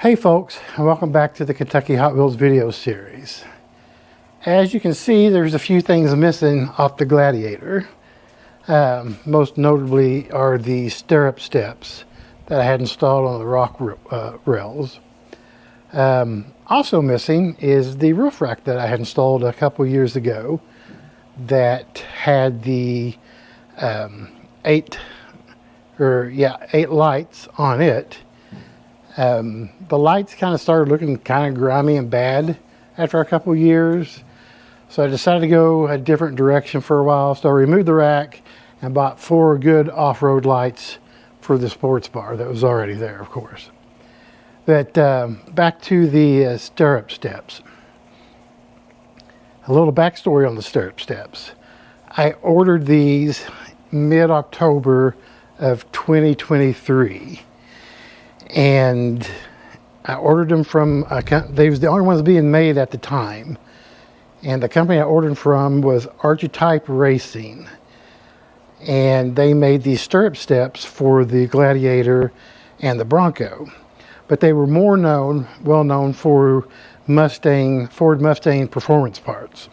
Hey folks, and welcome back to the Kentucky Hot Wheels video series. As you can see, there's a few things missing off the Gladiator. Most notably are the stirrup steps that I had installed on the rock rails. Also missing is the roof rack that I had installed a couple years ago that had the 8 lights on it. The lights kind of started looking kind of grimy and bad after a couple years, so I decided to go a different direction for a while. So I removed the rack and bought 4 good off-road lights for the sports bar that was already there, of course. But back to the stirrup steps. A little backstory on the stirrup steps. I ordered these mid-October of 2023. And I ordered them from they was the only ones being made at the time, and the company I ordered from was Archetype Racing, and they made these stirrup steps for the Gladiator and the Bronco, but they were well known for Ford Mustang performance parts.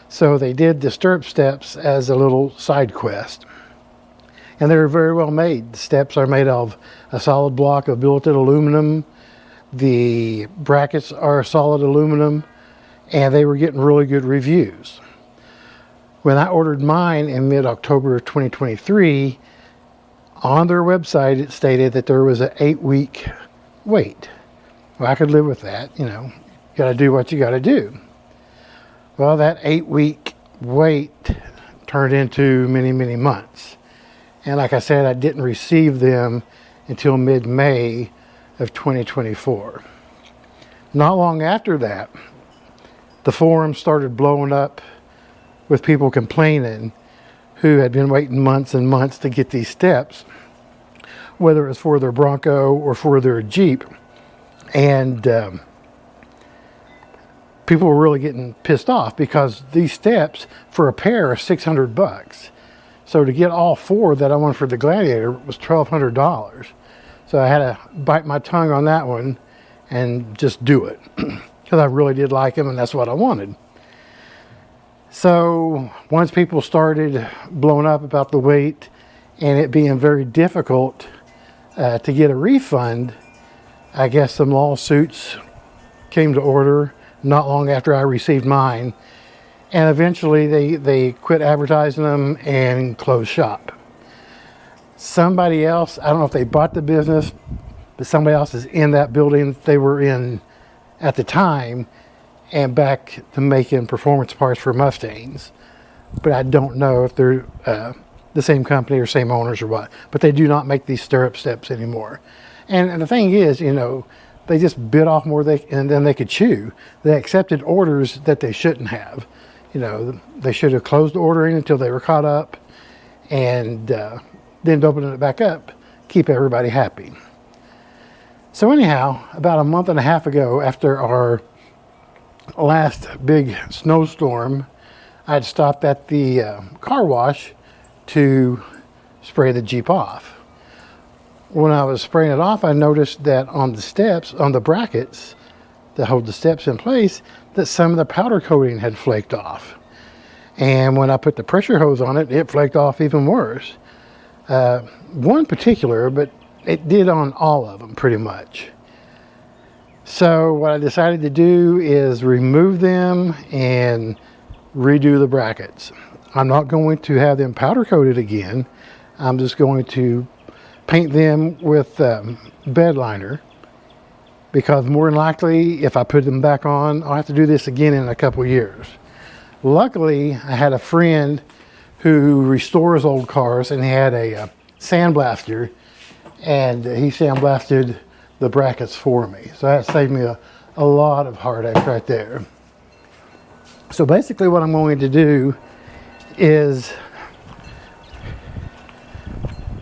So they did the stirrup steps as a little side quest. And they're very well made. The steps are made of a solid block of billet aluminum. The brackets are solid aluminum, and they were getting really good reviews. When I ordered mine in mid-October of 2023, on their website it stated that there was an 8-week wait. Well, I could live with that, you know. You gotta do what you gotta do. Well, that 8-week wait turned into many, many months. And like I said, I didn't receive them until mid-May of 2024. Not long after that, the forums started blowing up with people complaining who had been waiting months and months to get these steps, whether it was for their Bronco or for their Jeep. And people were really getting pissed off because these steps for a pair are $600. So to get all 4 that I wanted for the Gladiator was $1,200. So I had to bite my tongue on that one and just do it because I really did like them and that's what I wanted. So once people started blowing up about the wait and it being very difficult to get a refund, I guess some lawsuits came to order not long after I received mine. And eventually they quit advertising them and closed shop. Somebody else, I don't know if they bought the business, but somebody else is in that building they were in at the time and back to making performance parts for Mustangs. But I don't know if they're the same company or same owners or what. But they do not make these stirrup steps anymore. And the thing is, you know, they just bit off more than they could chew. They accepted orders that they shouldn't have. You know, they should have closed ordering until they were caught up and then open it back up, keep everybody happy. So anyhow, about a month and a half ago, after our last big snowstorm, I had stopped at the car wash to spray the Jeep off. When I was spraying it off, I noticed that on the steps, on the brackets that hold the steps in place, that some of the powder coating had flaked off. And when I put the pressure hose on it, it flaked off even worse. One particular, but it did on all of them pretty much. So what I decided to do is remove them and redo the brackets. I'm not going to have them powder coated again. I'm just going to paint them with bed liner, because more than likely, if I put them back on, I'll have to do this again in a couple years. Luckily, I had a friend who restores old cars, and he had a sandblaster, and he sandblasted the brackets for me. So that saved me a lot of heartache right there. So basically what I'm going to do is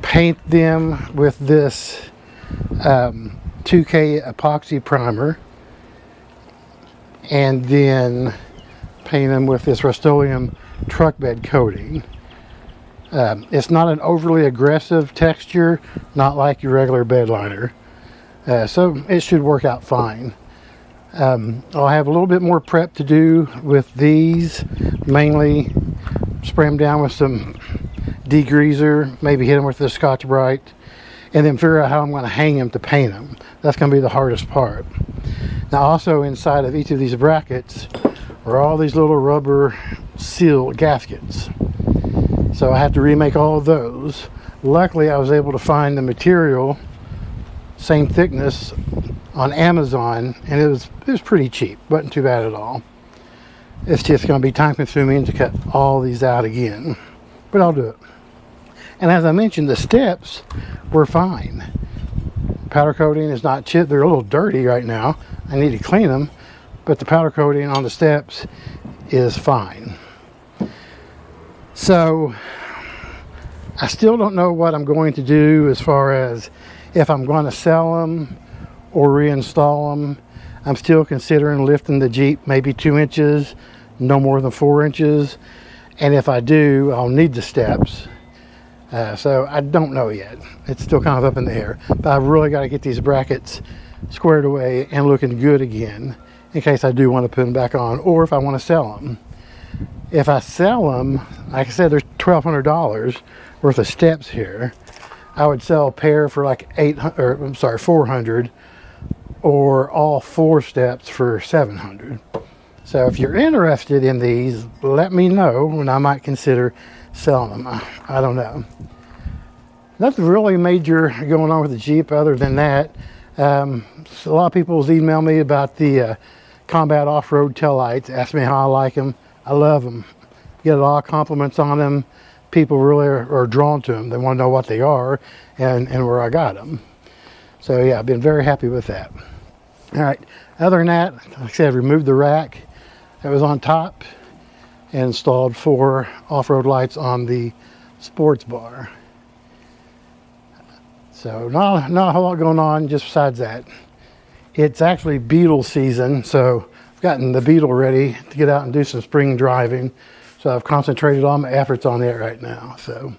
paint them with this 2K epoxy primer, and then paint them with this Rust-Oleum truck bed coating. It's not an overly aggressive texture, not like your regular bed liner, So it should work out fine. I'll have a little bit more prep to do with these, mainly spray them down with some degreaser, maybe hit them with the Scotch-Brite, and then figure out how I'm going to hang them to paint them. That's going to be the hardest part. Now also inside of each of these brackets are all these little rubber seal gaskets. So I have to remake all of those. Luckily I was able to find the material, same thickness, on Amazon, and it was pretty cheap. Wasn't too bad at all. It's just going to be time consuming to cut all these out again, but I'll do it. And as I mentioned, the steps were fine. Powder coating is not chipped. They're a little dirty right now. I need to clean them, but the powder coating on the steps is fine. So I still don't know what I'm going to do as far as if I'm going to sell them or reinstall them. I'm still considering lifting the Jeep maybe 2 inches, no more than 4 inches. And if I do, I'll need the steps. So I don't know yet. It's still kind of up in the air. But I've really got to get these brackets squared away and looking good again in case I do want to put them back on, or if I want to sell them. If I sell them, like I said, there's $1,200 worth of steps here. I would sell a pair for like 400, or all 4 steps for 700. So if you're interested in these, let me know, and I might consider selling them. I don't know. Nothing really major going on with the Jeep other than that. So a lot of people email me about the Combat Off-Road tail lights, ask me how I like them. I love them. Get a lot of compliments on them. People really are drawn to them. They want to know what they are and where I got them. So yeah, I've been very happy with that. All right, other than that, like I said, I've removed the rack that was on top and installed 4 off-road lights on the sports bar. So not a whole lot going on just besides that. It's actually Beetle season, so I've gotten the Beetle ready to get out and do some spring driving. So I've concentrated all my efforts on it right now. So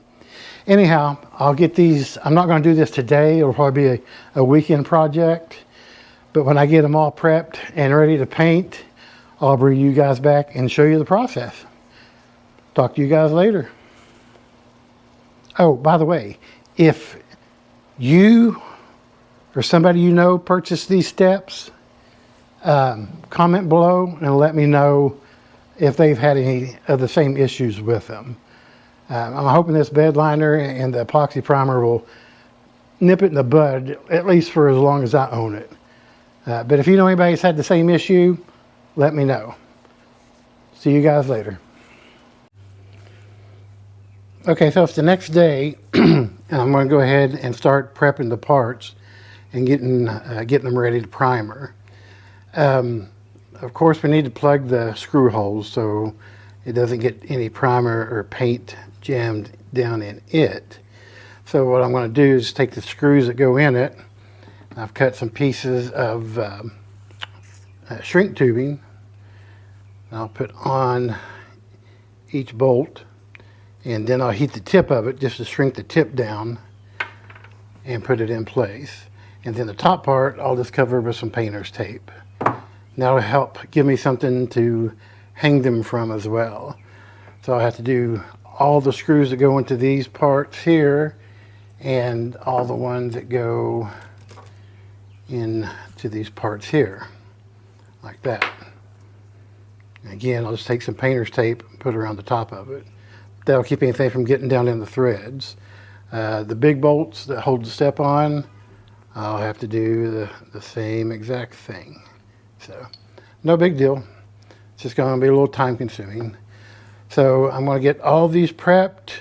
anyhow, I'll get these. I'm not going to do this today. It'll probably be a weekend project. But when I get them all prepped and ready to paint, I'll bring you guys back and show you the process. Talk to you guys later. Oh, by the way, if you or somebody you know purchased these steps, comment below and let me know if they've had any of the same issues with them. I'm hoping this bed liner and the epoxy primer will nip it in the bud, at least for as long as I own it. But if you know anybody who's had the same issue, let me know. See you guys later. Okay, so it's the next day, and I'm going to go ahead and start prepping the parts and getting them ready to primer. Of course, we need to plug the screw holes so it doesn't get any primer or paint jammed down in it. So what I'm going to do is take the screws that go in it. I've cut some pieces of shrink tubing. I'll put on each bolt, and then I'll heat the tip of it just to shrink the tip down and put it in place. And then the top part I'll just cover with some painter's tape. That'll help give me something to hang them from as well. So I have to do all the screws that go into these parts here and all the ones that go into these parts here, like that. And again, I'll just take some painter's tape and put it around the top of it. That'll keep anything from getting down in the threads. The big bolts that hold the step on, I'll have to do the same exact thing. So, no big deal. It's just going to be a little time consuming. So I'm going to get all these prepped,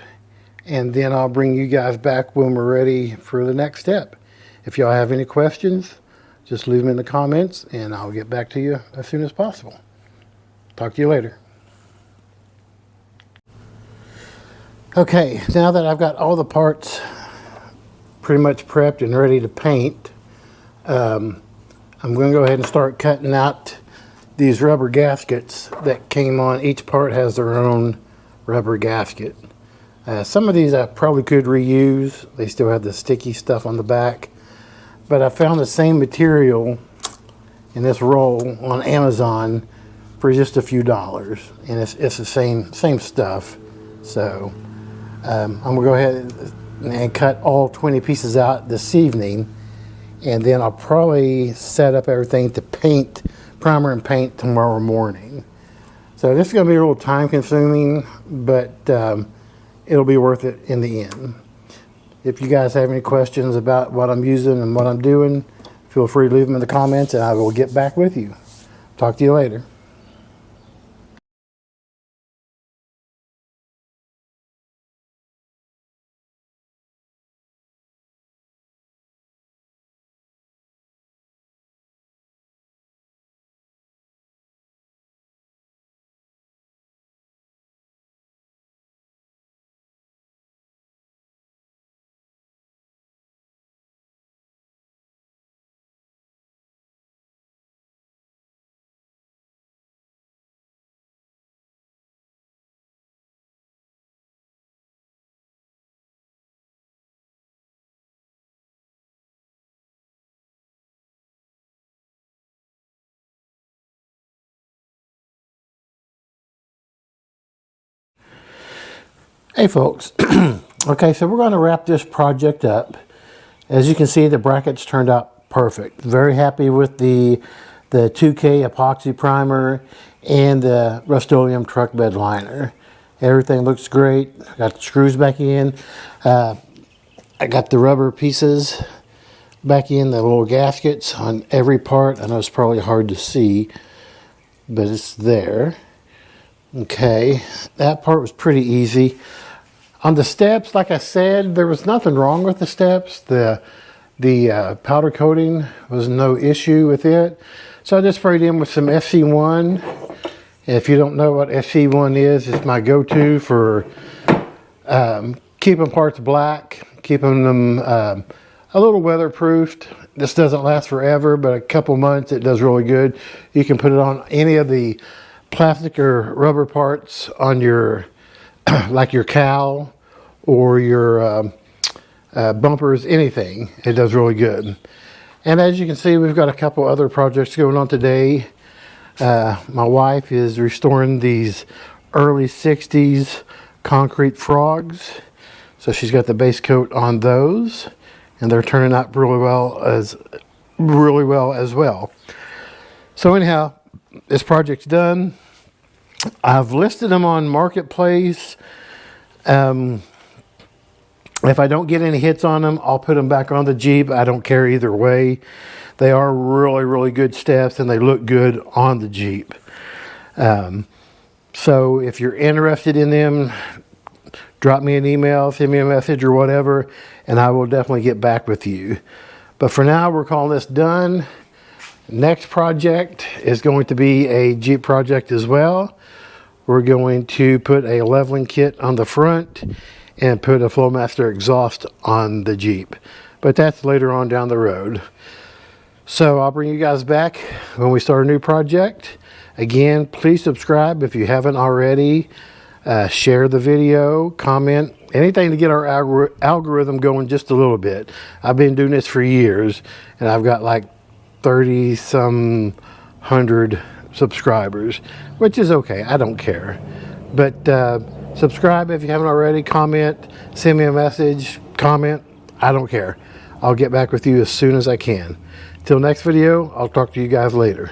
and then I'll bring you guys back when we're ready for the next step. If y'all have any questions, just leave them in the comments, and I'll get back to you as soon as possible. Talk to you later. Okay, now that I've got all the parts pretty much prepped and ready to paint, I'm going to go ahead and start cutting out these rubber gaskets that came on. Each part has their own rubber gasket. Some of these I probably could reuse. They still have the sticky stuff on the back. but I found the same material in this roll on Amazon for just a few dollars, and it's the same stuff. So I'm gonna go ahead and cut all 20 pieces out this evening, and then I'll probably set up everything to paint, primer and paint tomorrow morning. So this is gonna be a little time consuming, but it'll be worth it in the end. If you guys have any questions about what I'm using and what I'm doing, feel free to leave them in the comments and I will get back with you. Talk to you later. Hey folks, okay, so we're going to wrap this project up. As you can see, the brackets turned out perfect. Very happy with the 2K epoxy primer and the Rust-Oleum truck bed liner. Everything looks great. Got the screws back in. I got the rubber pieces back in, the little gaskets on every part. I know it's probably hard to see, but it's there. Okay, that part was pretty easy. On the steps, like I said, there was nothing wrong with the steps. The powder coating was no issue with it. So I just sprayed in with some FC1. If you don't know what FC1 is, it's my go-to for keeping parts black, keeping them a little weatherproofed. This doesn't last forever, but a couple months it does really good. You can put it on any of the plastic or rubber parts on your like your cowl or your bumpers, anything. It does really good. And as you can see, we've got a couple other projects going on today. My wife is restoring these early 60s concrete frogs. So she's got the base coat on those, and they're turning out really well as well. So anyhow, this project's done. I've listed them on Marketplace. If I don't get any hits on them, I'll put them back on the Jeep. I don't care either way. They are really good steps and they look good on the Jeep. So if you're interested in them, drop me an email, send me a message or whatever, and I will definitely get back with you. But for now, we're calling this done. Next project is going to be a Jeep project as well. We're going to put a leveling kit on the front and put a Flowmaster exhaust on the Jeep. But that's later on down the road. So I'll bring you guys back when we start a new project. Again, please subscribe if you haven't already. Share the video, comment, anything to get our algorithm going just a little bit. I've been doing this for years and I've got like 30-some hundred subscribers, which is okay. I don't care. But subscribe if you haven't already. Comment, send me a message, comment. I don't care. I'll get back with you as soon as I can. Till next video, I'll talk to you guys later.